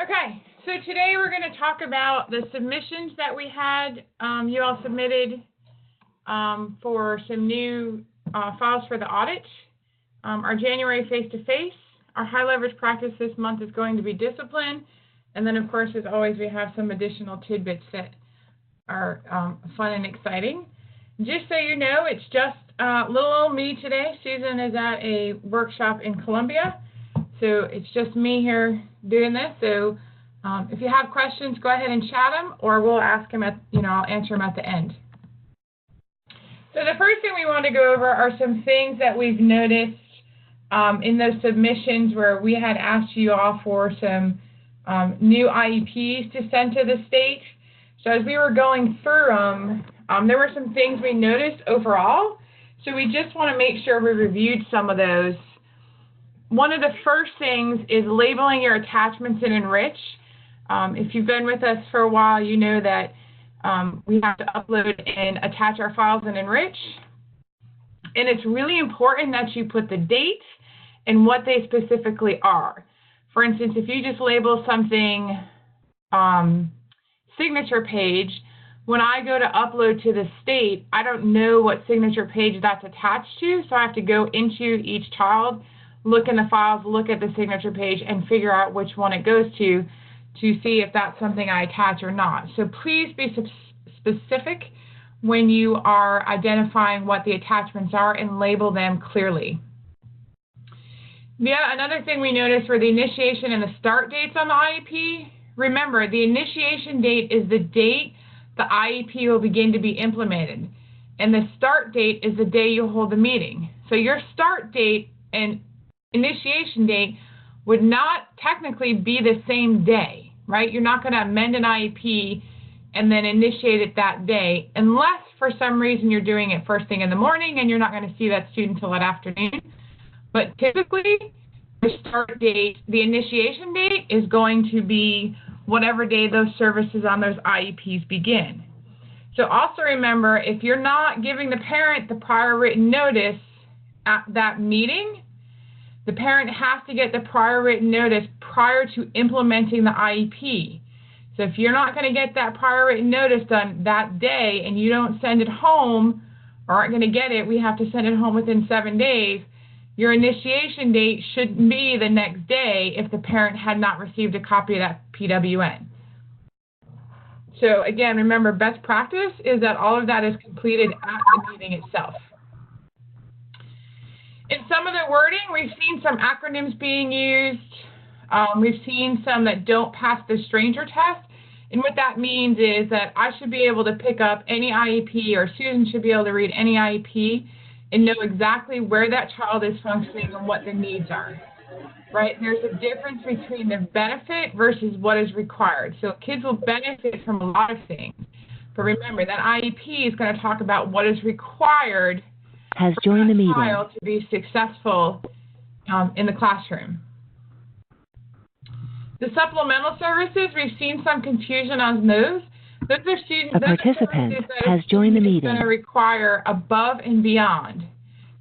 Okay, so today we're going to talk about the submissions that we had. You all submitted for some new files for the audit. Our January face-to-face, our high leverage practice this month is going to be discipline. And then, of course, as always, we have some additional tidbits that are fun and exciting. Just so you know, it's just little old me today. Susan is at a workshop in Columbia. So it's just me here doing this. So if you have questions, go ahead and chat them, or we'll ask them I'll answer them at the end. So the first thing we want to go over are some things that we've noticed in those submissions where we had asked you all for some new IEPs to send to the state. So as we were going through them, there were some things we noticed overall. So we just want to make sure we reviewed some of those. One of the first things is labeling your attachments in Enrich. If you've been with us for a while, you know that we have to upload and attach our files in Enrich. And it's really important that you put the dates and what they specifically are. For instance, if you just label something signature page, when I go to upload to the state, I don't know what signature page that's attached to, so I have to go into each child, look in the files, look at the signature page, and figure out which one it goes to see if that's something I attach or not. So please be specific when you are identifying what the attachments are and label them clearly. Yeah, another thing we noticed were the initiation and the start dates on the IEP. Remember, the initiation date is the date the IEP will begin to be implemented, and the start date is the day you hold the meeting. So your start date and initiation date would not technically be the same day, right? You're not going to amend an IEP and then initiate it that day, unless for some reason you're doing it first thing in the morning and you're not going to see that student until that afternoon. But typically, the start date, the initiation date is going to be whatever day those services on those IEPs begin. So also remember, if you're not giving the parent the prior written notice at that meeting, the parent has to get the prior written notice prior to implementing the IEP. So if you're not going to get that prior written notice done that day and you don't send it home or aren't going to get it, we have to send it home within 7 days. Your initiation date shouldn't be the next day if the parent had not received a copy of that PWN. So again, remember, best practice is that all of that is completed at the meeting itself. In some of the wording, we've seen some acronyms being used. We've seen some that don't pass the stranger test. And what that means is that I should be able to pick up any IEP, or Susan should be able to read any IEP and know exactly where that child is functioning and what the needs are, right? There's a difference between the benefit versus what is required. So kids will benefit from a lot of things. But remember, that IEP is going to talk about what is required has joined the meeting child to be successful in the classroom. The supplemental services, we've seen some confusion on those. Those are students. A participant has joined the meeting. Going to require above and beyond,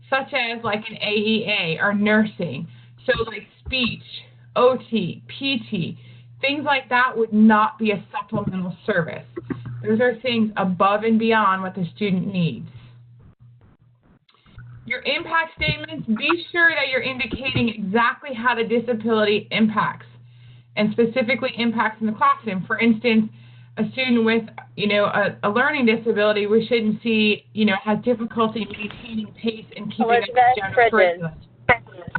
such as like an AEA or nursing. So like speech, OT, PT, things like that would not be a supplemental service. Those are things above and beyond what the student needs. Your impact statements, be sure that you're indicating exactly how the disability impacts, and specifically impacts in the classroom. For instance, a student with, a learning disability, we shouldn't see, has difficulty maintaining pace and keeping up with general curriculum.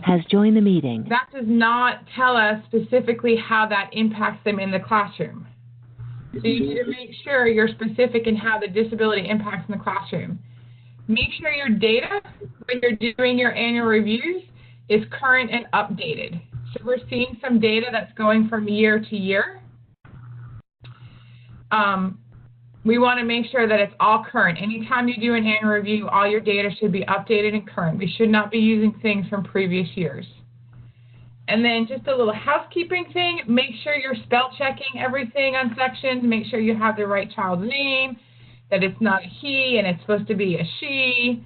Has joined the meeting. That does not tell us specifically how that impacts them in the classroom. So you need to make sure you're specific in how the disability impacts in the classroom. Make sure your data, when you're doing your annual reviews, is current and updated. So we're seeing some data that's going from year to year. We want to make sure that it's all current. Anytime you do an annual review, all your data should be updated and current. We should not be using things from previous years. And then just a little housekeeping thing, make sure you're spell checking everything on sections. Make sure you have the right child's name, that it's not a he and it's supposed to be a she.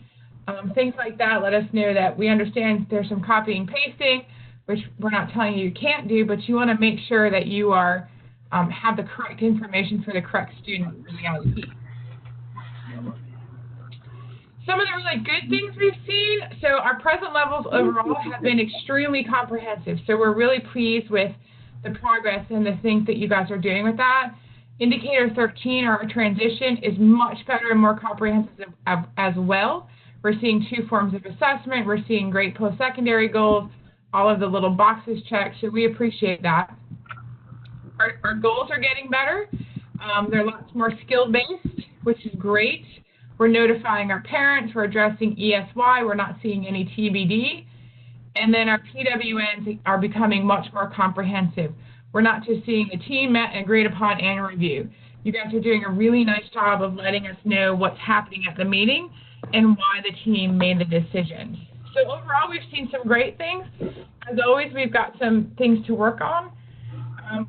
Things like that let us know that we understand there's some copying and pasting, which we're not telling you can't do, but you want to make sure that you are have the correct information for the correct student in the IEP. Some of the really good things we've seen, so our present levels overall have been extremely comprehensive. So we're really pleased with the progress and the things that you guys are doing with that. Indicator 13, our transition, is much better and more comprehensive as well. We're seeing 2 forms of assessment. We're seeing great post-secondary goals, all of the little boxes checked, so we appreciate that. Our goals are getting better. They're lots more skill-based, which is great. We're notifying our parents. We're addressing ESY. We're not seeing any TBD. And then our PWNs are becoming much more comprehensive. We're not just seeing the team met and agreed upon annual review. You guys are doing a really nice job of letting us know what's happening at the meeting and why the team made the decisions. So overall, we've seen some great things. As always, we've got some things to work on.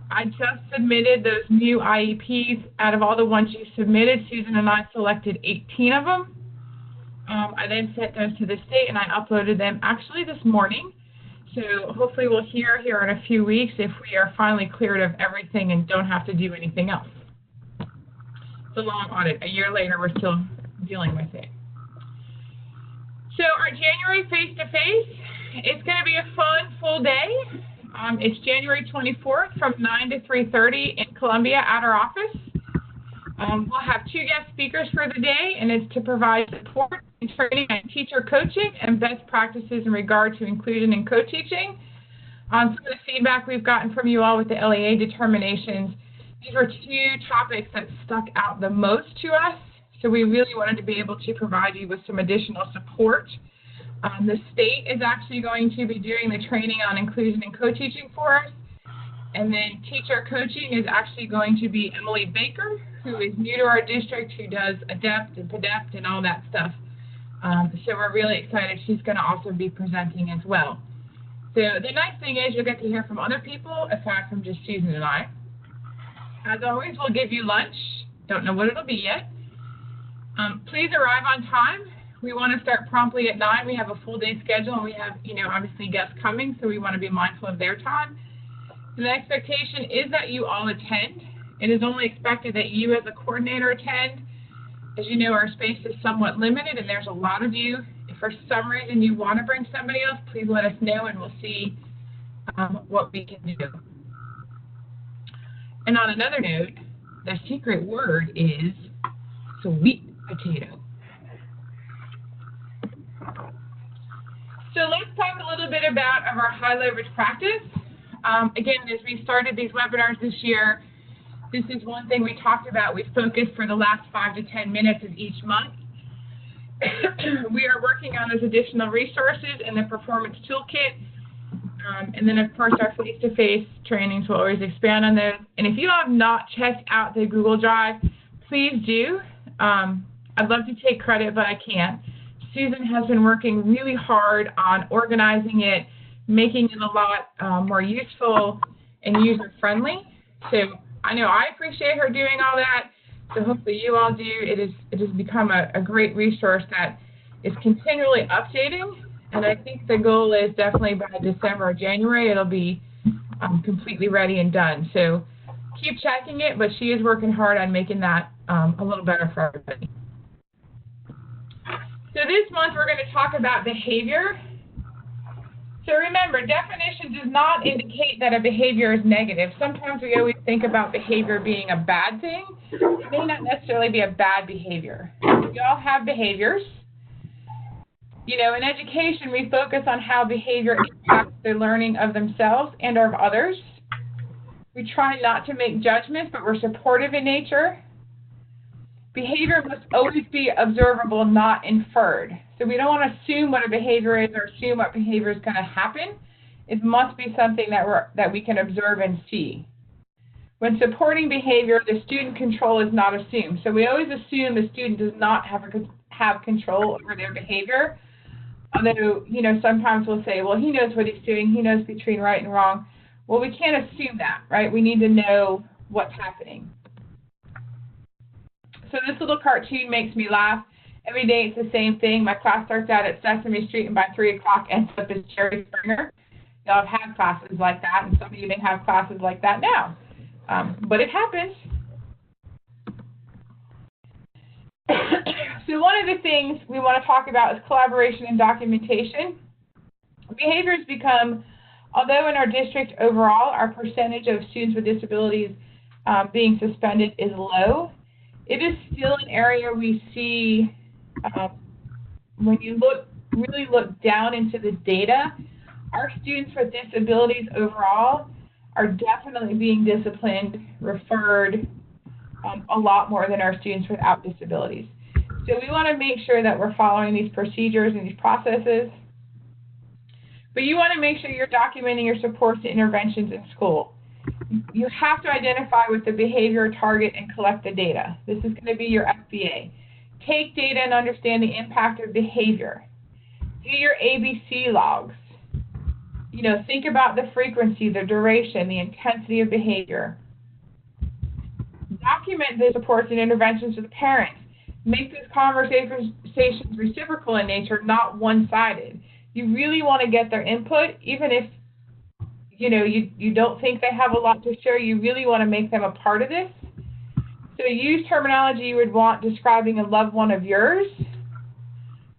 I just submitted those new IEPs. Out of all the ones you submitted, Susan and I selected 18 of them. I then sent those to the state, and I uploaded them actually this morning. So hopefully we'll hear here in a few weeks if we are finally cleared of everything and don't have to do anything else. It's a long audit. A year later, we're still dealing with it. So our January face-to-face, it's going to be a fun, full day. It's January 24th from 9 to 3:30 in Columbia at our office. We'll have 2 guest speakers for the day, and it's to provide support and training and teacher coaching and best practices in regard to inclusion and co-teaching. Some of the feedback we've gotten from you all with the LEA determinations, these were 2 topics that stuck out the most to us, so we really wanted to be able to provide you with some additional support. The state is actually going to be doing the training on inclusion and co-teaching for us. And then teacher coaching is actually going to be Emily Baker, who is new to our district, who does ADEPT and PDEPT and all that stuff. So we're really excited. She's going to also be presenting as well. So the nice thing is you'll get to hear from other people aside from just Susan and I. As always, we'll give you lunch. Don't know what it'll be yet. Please arrive on time. We want to start promptly at 9. We have a full day schedule, and we have, obviously guests coming, so we want to be mindful of their time. And the expectation is that you all attend. It is only expected that you as a coordinator attend. As you know, our space is somewhat limited, and there's a lot of you. If for some reason you want to bring somebody else, please let us know, and we'll see what we can do. And on another note, the secret word is sweet potato. So let's talk a little bit about our high leverage practice. Again, as we started these webinars this year, this is one thing we talked about. We focused for the last 5 to 10 minutes of each month. We are working on those additional resources in the performance toolkit. And then, of course, our face-to-face trainings will always expand on those. And if you have not checked out the Google Drive, please do. I'd love to take credit, but I can't. Susan has been working really hard on organizing it, making it a lot more useful and user-friendly. So I know I appreciate her doing all that, so hopefully you all do. It has become a great resource that is continually updating, and I think the goal is definitely by December or January it'll be completely ready and done. So keep checking it, but she is working hard on making that a little better for everybody. So this month we're going to talk about behavior. So remember, definition does not indicate that a behavior is negative. Sometimes we always think about behavior being a bad thing. It may not necessarily be a bad behavior. We all have behaviors. In education, we focus on how behavior impacts the learning of themselves and of others. We try not to make judgments, but we're supportive in nature. Behavior must always be observable, not inferred. So we don't want to assume what a behavior is or assume what behavior is going to happen. It must be something that we can observe and see. When supporting behavior, the student control is not assumed. So we always assume the student does not have control over their behavior. Although, sometimes we'll say, well, he knows what he's doing. He knows between right and wrong. Well, we can't assume that, right? We need to know what's happening. So this little cartoon makes me laugh. Every day it's the same thing. My class starts out at Sesame Street and by 3 o'clock ends up as Jerry Springer. y'all have had classes like that, and some of you may have classes like that now. But it happens. So one of the things we want to talk about is collaboration and documentation. Behaviors become, although in our district overall, our percentage of students with disabilities being suspended is low, it is still an area we see when you really look down into the data. Our students with disabilities overall are definitely being disciplined, referred a lot more than our students without disabilities. So we want to make sure that we're following these procedures and these processes. But you want to make sure you're documenting your supports and interventions in school. You have to identify with the behavior target and collect the data. This is going to be your FBA. Take data and understand the impact of behavior. Do your ABC logs. Think about the frequency, the duration, the intensity of behavior. Document the supports and interventions with parents. Make those conversations reciprocal in nature, not one-sided. You really want to get their input, even if you don't think they have a lot to share. You really want to make them a part of this. So use terminology you would want describing a loved one of yours.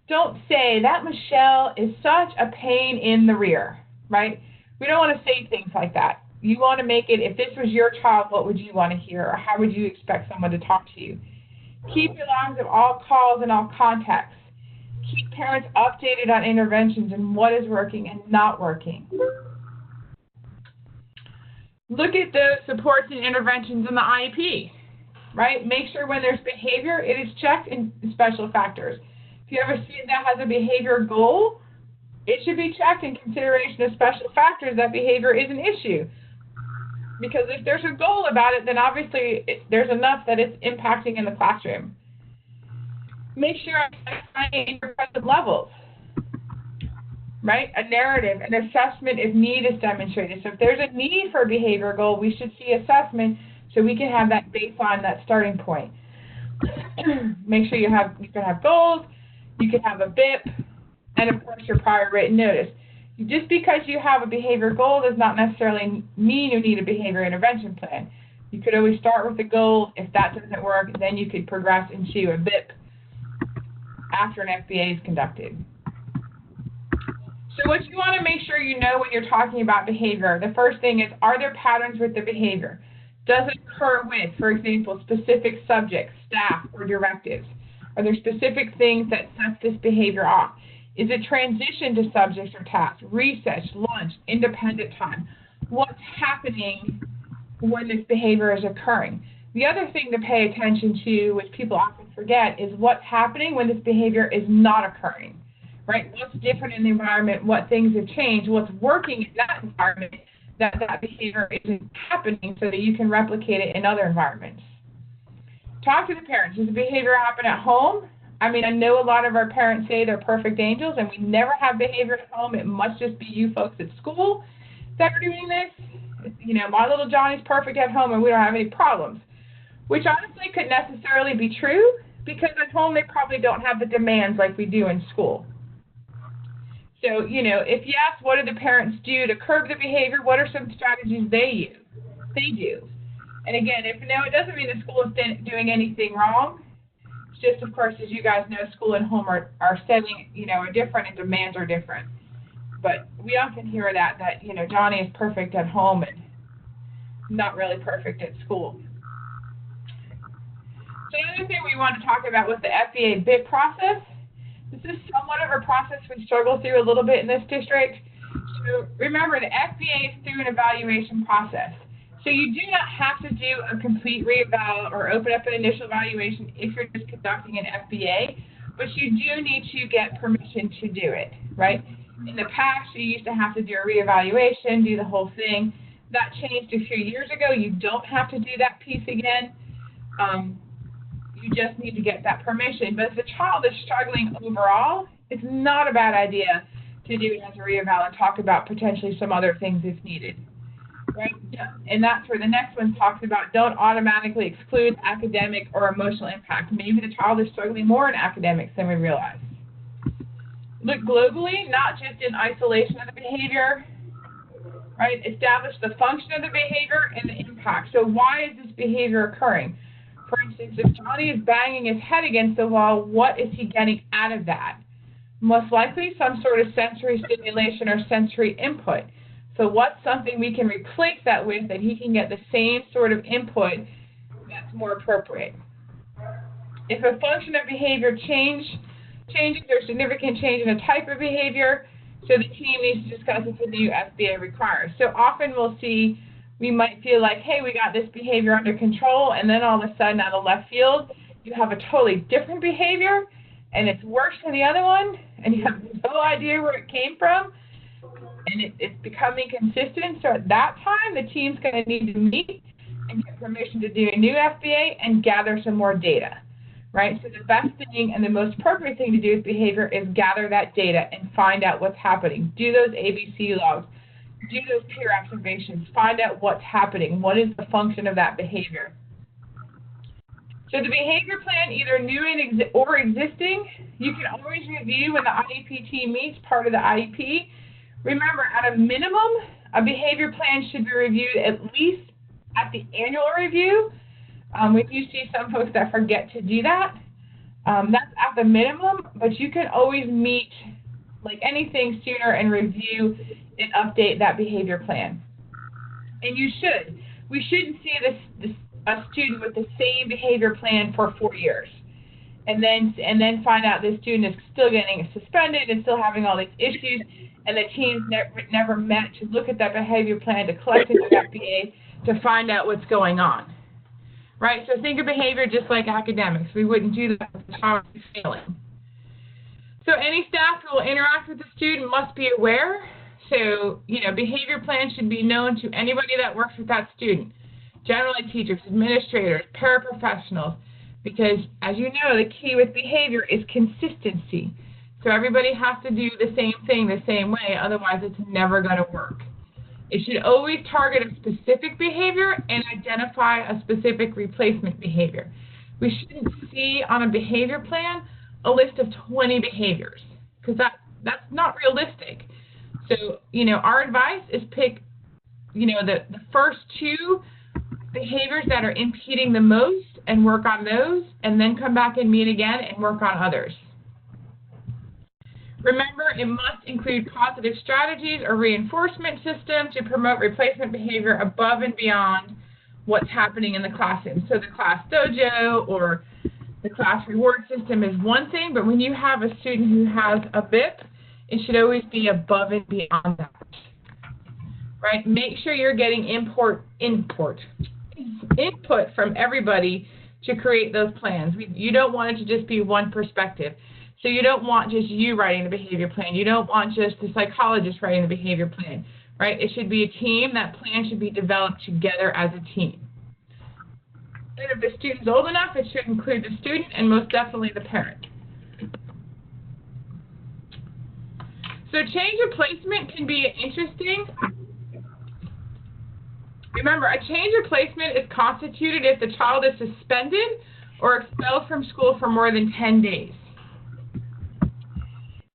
Don't say, that Michelle is such a pain in the rear, right? We don't want to say things like that. You want to make it, if this was your child, what would you want to hear, or how would you expect someone to talk to you? Keep your logs of all calls and all contacts. Keep parents updated on interventions and what is working and not working. Look at those supports and interventions in the IEP, right? Make sure when there's behavior, it is checked in special factors. If you have a student that has a behavior goal, it should be checked in consideration of special factors that behavior is an issue. Because if there's a goal about it, then obviously there's enough that it's impacting in the classroom. Make sure identifying your present levels, right? A narrative, an assessment if need is demonstrated. So if there's a need for a behavior goal, we should see assessment so we can have that baseline, that starting point. Make sure you can have goals, you can have a BIP, and of course your prior written notice. Just because you have a behavior goal does not necessarily mean you need a behavior intervention plan. You could always start with the goal. If that doesn't work, then you could progress into a BIP after an FBA is conducted. So what you want to make sure you know when you're talking about behavior, the first thing is, are there patterns with the behavior? Does it occur with, for example, specific subjects, staff, or directives? Are there specific things that set this behavior off? Is it transition to subjects or tasks, recess, lunch, independent time? What's happening when this behavior is occurring? The other thing to pay attention to, which people often forget, is what's happening when this behavior is not occurring, right? What's different in the environment, what things have changed, what's working in that environment that behavior isn't happening so that you can replicate it in other environments. Talk to the parents. Does the behavior happen at home? I mean, I know a lot of our parents say they're perfect angels and we never have behavior at home. It must just be you folks at school that are doing this. My little Johnny's perfect at home and we don't have any problems, which honestly could necessarily be true because at home they probably don't have the demands like we do in school. So, if you ask what do the parents do to curb the behavior, what are some strategies they do? And again, it doesn't mean the school is doing anything wrong. It's just, of course, as you guys know, school and home are setting, are different and demands are different. But we often hear that Johnny is perfect at home and not really perfect at school. So another thing we want to talk about was the FBA BIP process. This is somewhat of a process we struggle through a little bit in this district. So remember, the FBA is through an evaluation process. So you do not have to do a complete re-eval or open up an initial evaluation if you're just conducting an FBA, but you do need to get permission to do it, right? In the past, you used to have to do a re-evaluation, do the whole thing. That changed a few years ago. You don't have to do that piece again. You just need to get that permission. But if the child is struggling overall, it's not a bad idea to do it as a re-eval and talk about potentially some other things if needed. Right? And that's where the next one talks about don't automatically exclude academic or emotional impact. Maybe the child is struggling more in academics than we realize. Look globally, not just in isolation of the behavior. right? Establish the function of the behavior and the impact. So why is this behavior occurring? For instance, if Johnny is banging his head against the wall, what is he getting out of that? Most likely some sort of sensory stimulation or sensory input. So what's something we can replace that with that he can get the same sort of input that's more appropriate? If a function of behavior changes or significant change in a type of behavior, so the team needs to discuss if the new SBA requires. So often we might feel like, hey, we got this behavior under control, and then all of a sudden out of left field, you have a totally different behavior, and it's worse than the other one, and you have no idea where it came from, and it's becoming consistent. So at that time, the team's going to need to meet and get permission to do a new FBA and gather some more data, right? So the best thing and the most appropriate thing to do with behavior is gather that data and find out what's happening. Do those ABC logs. Do those peer observations. Find out what's happening. What is the function of that behavior? So the behavior plan, either new or existing, you can always review when the IEP team meets, part of the IEP. Remember, at a minimum, a behavior plan should be reviewed at least at the annual review. We do see some folks that forget to do that. That's at the minimum, but you can always meet, like anything, sooner and review and update that behavior plan. And you should. We shouldn't see a student with the same behavior plan for 4 years and then find out this student is still getting suspended and still having all these issues, and the teams never met to look at that behavior plan, to collect an FBA, to find out what's going on. Right? So think of behavior just like academics. We wouldn't do that if the child is failing. So any staff who will interact with the student must be aware. So, behavior plans should be known to anybody that works with that student. General ed teachers, administrators, paraprofessionals, because as you know, the key with behavior is consistency. So everybody has to do the same thing the same way, otherwise it's never going to work. It should always target a specific behavior and identify a specific replacement behavior. We shouldn't see on a behavior plan a list of 20 behaviors, because that's not realistic. So, our advice is pick, the first 2 behaviors that are impeding the most and work on those, and then come back and meet again and work on others. Remember, it must include positive strategies or reinforcement system to promote replacement behavior above and beyond what's happening in the classroom. So the class dojo or the class reward system is one thing, but when you have a student who has a BIP, it should always be above and beyond that. Right? Make sure you're getting input from everybody to create those plans. You don't want it to just be one perspective. So you don't want just you writing the behavior plan. You don't want just the psychologist writing the behavior plan, right? It should be a team. That plan should be developed together as a team. And if the student's old enough, it should include the student and most definitely the parent. So change of placement can be interesting. Remember, a change of placement is constituted if the child is suspended or expelled from school for more than 10 days.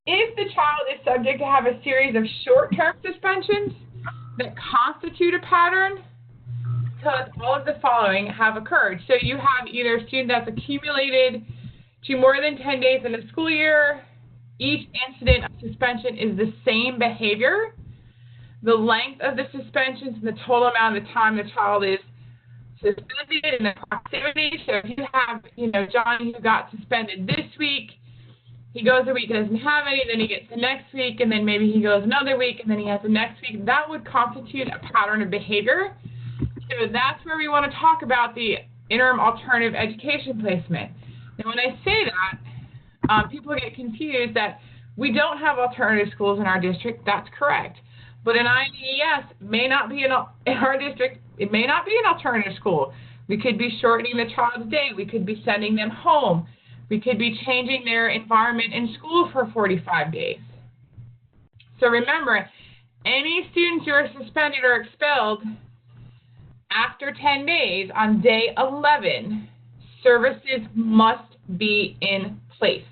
If the child is subject to have a series of short-term suspensions that constitute a pattern, because all of the following have occurred. So you have either a student that's accumulated to more than 10 days in a school year. Each incident of suspension is the same behavior. The length of the suspensions and the total amount of the time the child is suspended and the proximity. So if you have, Johnny who got suspended this week, he goes a week and doesn't have any, then he gets the next week, and then maybe he goes another week, and then he has the next week. That would constitute a pattern of behavior. So that's where we want to talk about the interim alternative education placement. Now, when I say that, people get confused that we don't have alternative schools in our district. That's correct. But an IDES may not be in our district. It may not be an alternative school. We could be shortening the child's day. We could be sending them home. We could be changing their environment in school for 45 days. So remember, any students who are suspended or expelled after 10 days on day 11, services must be in place.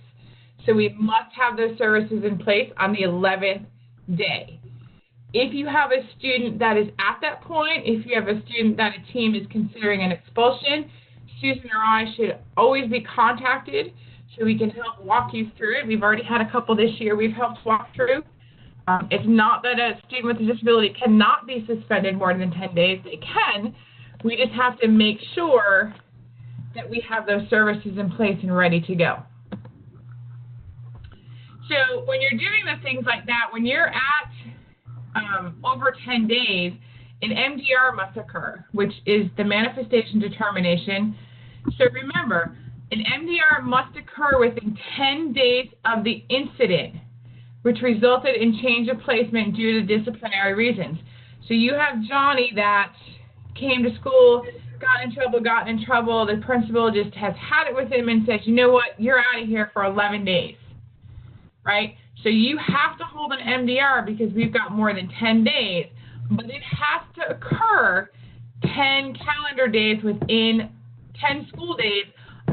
So we must have those services in place on the 11th day. If you have a student that is at that point, if you have a student that a team is considering an expulsion, Susan or I should always be contacted so we can help walk you through it. We've already had a couple this year we've helped walk through. It's not that a student with a disability cannot be suspended more than 10 days. They can. We just have to make sure that we have those services in place and ready to go. So when you're doing the things like that, when you're at over 10 days, an MDR must occur, which is the manifestation determination. So remember, an MDR must occur within 10 days of the incident, which resulted in change of placement due to disciplinary reasons. So you have Johnny that came to school, gotten in trouble. The principal just has had it with him and says, you know what, you're out of here for 11 days, right? So you have to hold an MDR because we've got more than 10 days, but it has to occur 10 calendar days within 10 school days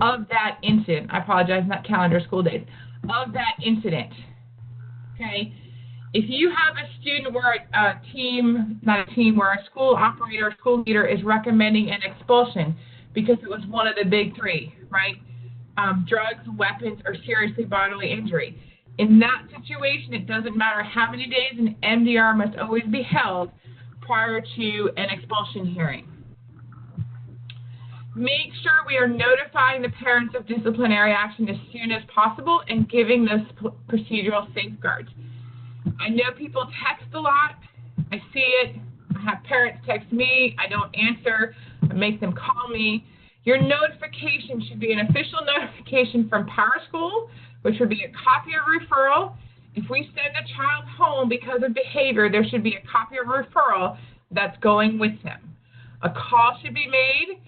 of that incident. I apologize, not calendar, school days, of that incident, okay? If you have a student where where a school operator or school leader is recommending an expulsion because it was one of the big three, right? Drugs, weapons, or seriously bodily injury. In that situation, it doesn't matter how many days, an MDR must always be held prior to an expulsion hearing. Make sure we are notifying the parents of disciplinary action as soon as possible and giving those procedural safeguards. I know people text a lot. I see it. I have parents text me. I don't answer. I make them call me. Your notification should be an official notification from PowerSchool, which would be a copy of referral. If we send a child home because of behavior, there should be a copy of referral that's going with them. A call should be made.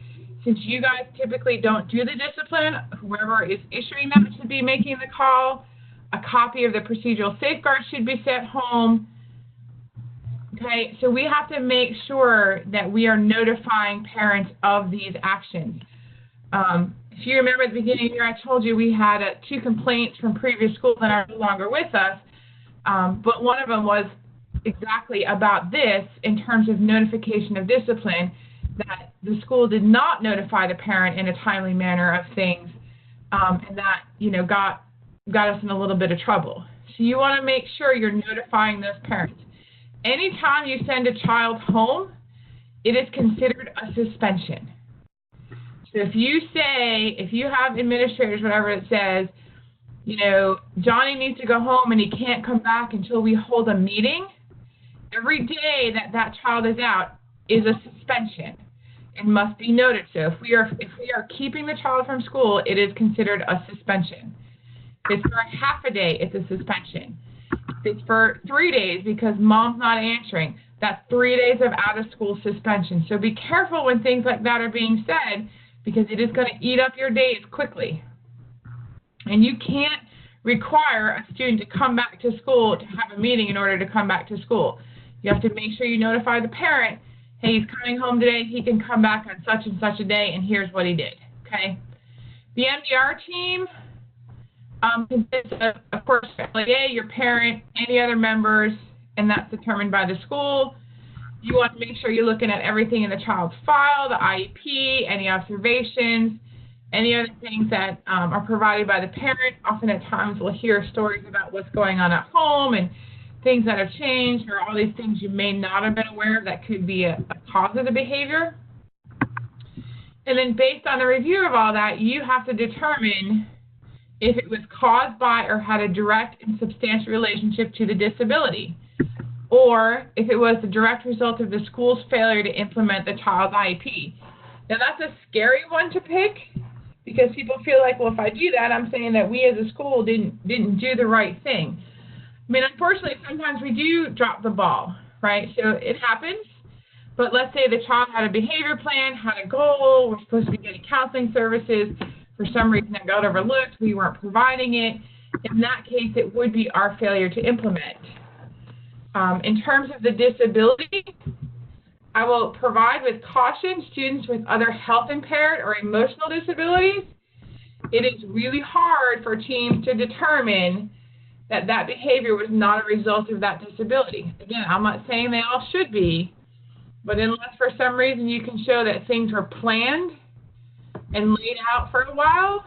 Since you guys typically don't do the discipline, whoever is issuing that should be making the call. A copy of the procedural safeguard should be sent home. Okay, so we have to make sure that we are notifying parents of these actions. If you remember at the beginning of the year, I told you we had 2 complaints from previous schools that are no longer with us, but one of them was exactly about this in terms of notification of discipline, that the school did not notify the parent in a timely manner of things, and that, you know, got us in a little bit of trouble. So you want to make sure you're notifying those parents. Anytime you send a child home, it is considered a suspension. So if you have administrators, whatever it says, you know, Johnny needs to go home and he can't come back until we hold a meeting, every day that that child is out is a suspension and must be noted. So if we are keeping the child from school, it is considered a suspension. If it's for a half a day, it's a suspension. If it's for 3 days because mom's not answering, that's 3 days of out-of-school suspension. So be careful when things like that are being said, because it is going to eat up your days quickly. And you can't require a student to come back to school to have a meeting in order to come back to school. You have to make sure you notify the parent, hey, he's coming home today, he can come back on such and such a day, and here's what he did, okay? The MDR team consists of course, your parent, any other members, and that's determined by the school. You want to make sure you're looking at everything in the child's file, the IEP, any observations, any other things that are provided by the parent. Often at times we'll hear stories about what's going on at home and things that have changed, or all these things you may not have been aware of that could be a cause of the behavior. And then based on the review of all that, you have to determine if it was caused by or had a direct and substantial relationship to the disability, or if it was the direct result of the school's failure to implement the child's IEP. Now that's a scary one to pick, because people feel like, well, if I do that, I'm saying that we as a school didn't do the right thing. I mean, unfortunately, sometimes we do drop the ball, right? So it happens. But let's say the child had a behavior plan, had a goal, we're supposed to be getting counseling services. For some reason that got overlooked, we weren't providing it. In that case, it would be our failure to implement. In terms of the disability, I will provide with caution students with other health impaired or emotional disabilities. It is really hard for teams to determine that that behavior was not a result of that disability. Again, I'm not saying they all should be, but unless for some reason you can show that things were planned and laid out for a while,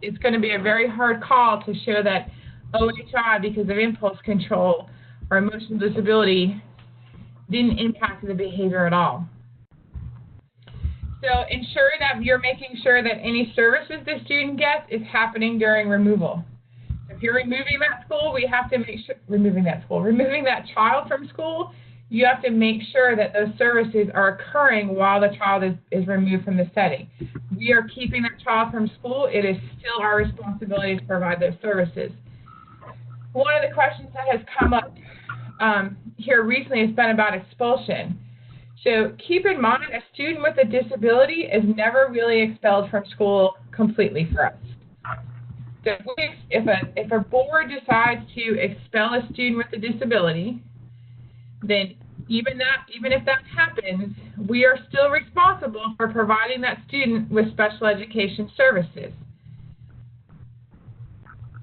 it's going to be a very hard call to show that OHI, because of impulse control or emotional disability, didn't impact the behavior at all. So ensure that you're making sure that any services the student gets is happening during removal. If you're removing that school, we have to make sure, removing that child from school, you have to make sure that those services are occurring while the child is removed from the setting. We are keeping that child from school. It is still our responsibility to provide those services. One of the questions that has come up here recently has been about expulsion. So keep in mind, a student with a disability is never really expelled from school completely for us. So if a board decides to expel a student with a disability, then even if that happens, we are still responsible for providing that student with special education services.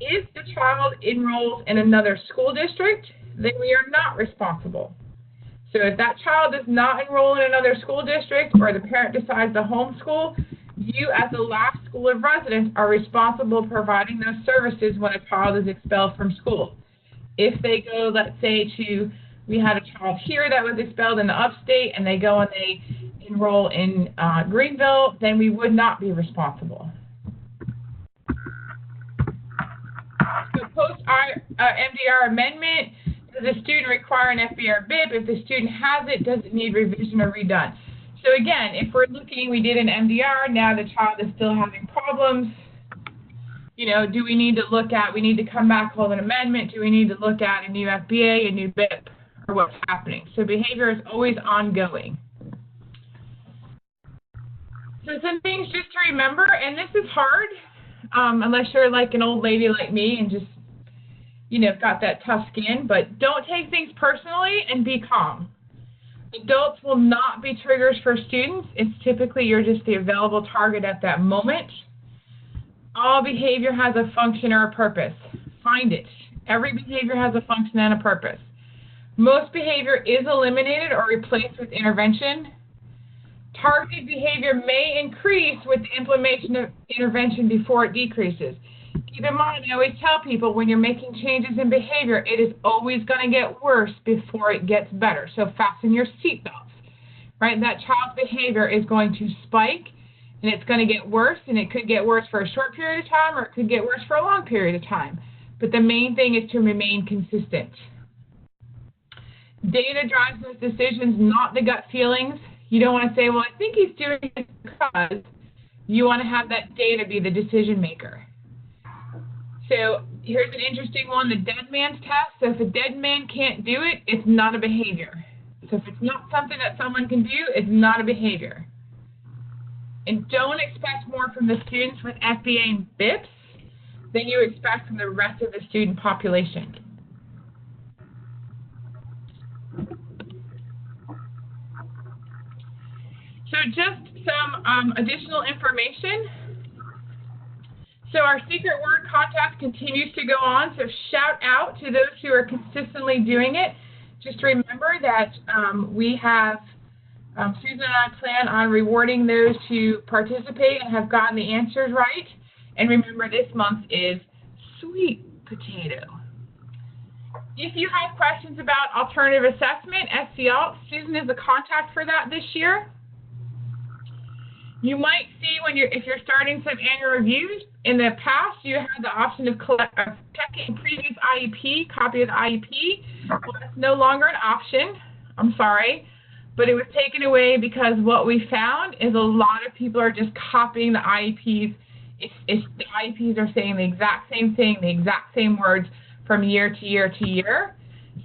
If the child enrolls in another school district, then we are not responsible. So if that child does not enroll in another school district or the parent decides to homeschool, you as the last school of residence are responsible for providing those services when a child is expelled from school. If they go, let's say, we had a child here that was expelled in the upstate and they go and they enroll in Greenville, then we would not be responsible. So post MDR amendment, does the student require an FBR BIP? If the student has it, does it need revision or redone? So again, if we're looking, we did an MDR, now the child is still having problems, you know, do we need to look at, we need to come back, hold an amendment, do we need to look at a new FBA, a new BIP, or what's happening? So behavior is always ongoing. So some things just to remember, and this is hard, unless you're like an old lady like me and just, you know, got that tough skin, but don't take things personally and be calm. Adults will not be triggers for students. It's typically you're just the available target at that moment. All behavior has a function or a purpose. Find it. Every behavior has a function and a purpose. Most behavior is eliminated or replaced with intervention. Targeted behavior may increase with the implementation of intervention before it decreases. Keep in mind, I always tell people when you're making changes in behavior, it is always going to get worse before it gets better. So fasten your seatbelts, right? That child's behavior is going to spike, and it's going to get worse, and it could get worse for a short period of time, or it could get worse for a long period of time. But the main thing is to remain consistent. Data drives those decisions, not the gut feelings. You don't want to say, well, I think he's doing it because. You want to have that data be the decision maker. So here's an interesting one, the dead man's test. So if a dead man can't do it, it's not a behavior. So if it's not something that someone can do, it's not a behavior. And don't expect more from the students with FBA and BIPs than you expect from the rest of the student population. So just some additional information. So our secret word contest continues to go on, so shout out to those who are consistently doing it. Just remember that we have, Susan and I plan on rewarding those who participate and have gotten the answers right. And remember, this month is sweet potato. If you have questions about alternative assessment, SCALT, Susan is the contact for that this year. You might see if you're starting some annual reviews, in the past you had the option of checking previous IEP, copy of the IEP. Well, that's no longer an option. I'm sorry, but it was taken away because what we found is a lot of people are just copying the IEPs. The IEPs are saying the exact same thing, the exact same words from year to year to year.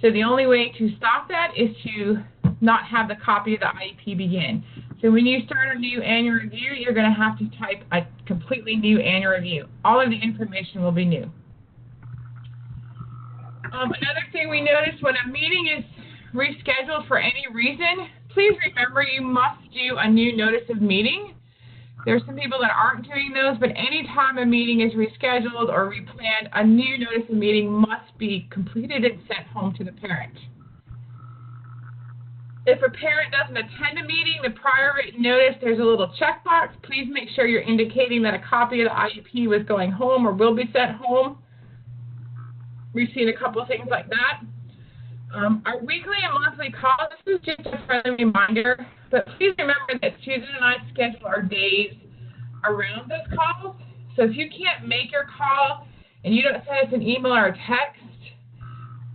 So the only way to stop that is to not have the copy of the IEP begin. So when you start a new annual review, you're going to have to type a completely new annual review. All of the information will be new. Another thing we noticed, when a meeting is rescheduled for any reason, please remember you must do a new notice of meeting. There's some people that aren't doing those, but anytime a meeting is rescheduled or replanned, a new notice of meeting must be completed and sent home to the parent. If a parent doesn't attend a meeting, the prior written notice, there's a little checkbox. Please make sure you're indicating that a copy of the IEP was going home or will be sent home. We've seen a couple of things like that. Our weekly and monthly calls, this is just a friendly reminder, but please remember that Susan and I schedule our days around those calls. So if you can't make your call and you don't send us an email or a text,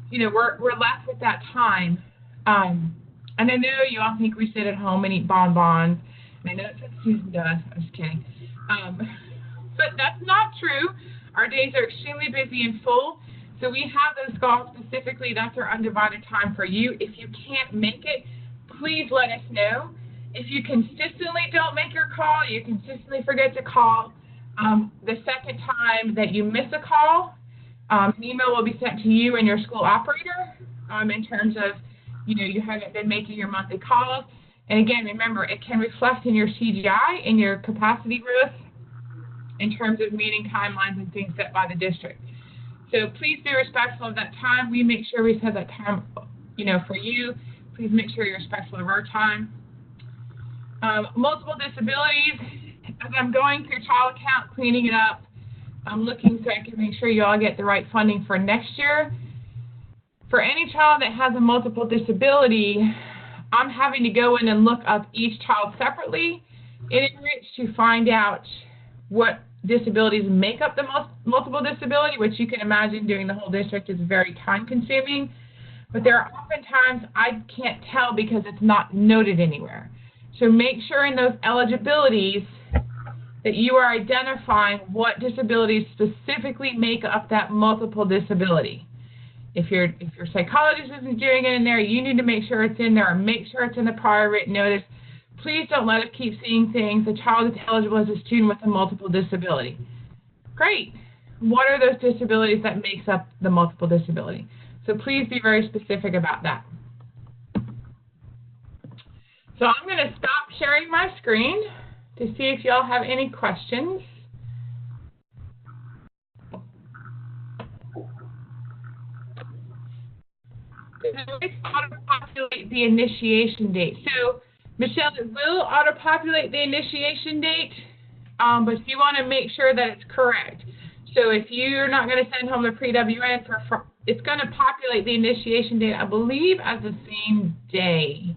you know, we're left with that time. And I know you all think we sit at home and eat bonbons. And I know that's what Susan does. I'm just kidding. But that's not true. Our days are extremely busy and full. So we have those calls specifically. That's our undivided time for you. If you can't make it, please let us know. If you consistently don't make your call, you consistently forget to call, the second time that you miss a call, an email will be sent to you and your school operator in terms of, you know, you haven't been making your monthly calls. And again, remember, it can reflect in your CGI, in your capacity growth, in terms of meeting timelines and things set by the district. So please be respectful of that time. We make sure we set that time, you know, for you. Please make sure you're respectful of our time. Multiple disabilities. As I'm going through child count, cleaning it up, I'm looking so I can make sure you all get the right funding for next year. For any child that has a multiple disability, I'm having to go in and look up each child separately in Enrich to find out what disabilities make up the multiple disability, which you can imagine doing the whole district is very time consuming. But there are oftentimes I can't tell because it's not noted anywhere. So make sure in those eligibilities that you are identifying what disabilities specifically make up that multiple disability. If your psychologist isn't doing it in there, you need to make sure it's in there or make sure it's in the prior written notice. Please don't let us keep seeing things. The child is eligible as a student with a multiple disability. Great. What are those disabilities that makes up the multiple disability? So please be very specific about that. So I'm going to stop sharing my screen to see if y'all have any questions. It will auto-populate the initiation date. So, Michelle, it will auto-populate the initiation date, but you want to make sure that it's correct. So if you're not going to send home the pre-WN, it's going to populate the initiation date, I believe, as the same day.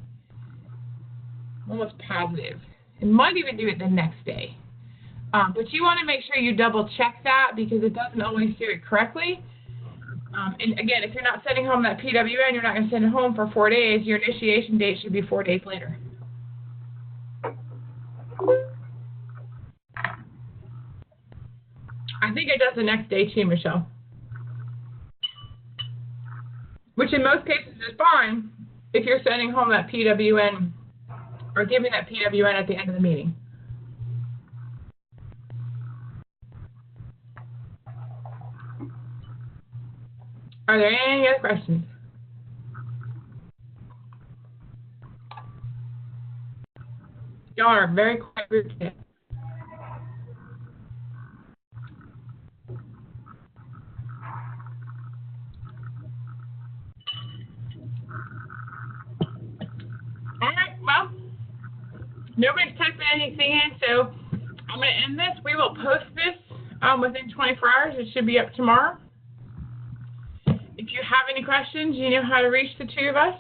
I'm almost positive. It might even do it the next day. But you want to make sure you double-check that because it doesn't always do it correctly. And again, if you're not sending home that PWN, you're not going to send it home for 4 days. Your initiation date should be 4 days later. I think it does the next day too, Michelle. Which in most cases is fine if you're sending home that PWN or giving that PWN at the end of the meeting. Are there any other questions? Y'all are very quiet group today. All right, well, nobody's typing anything in, so I'm going to end this. We will post this within 24 hours. It should be up tomorrow. If you have any questions, you know how to reach the two of us.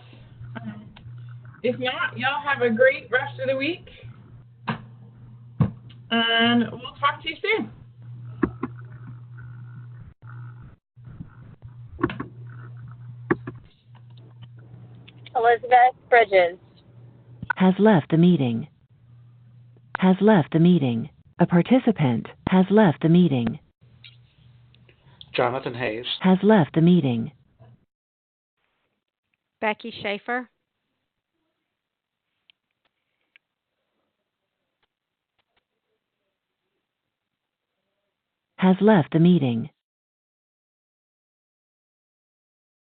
If not, y'all have a great rest of the week. And we'll talk to you soon. Elizabeth Bridges has left the meeting. Has left the meeting. A participant has left the meeting. Jonathan Hayes has left the meeting. Becky Schaefer. Has left the meeting.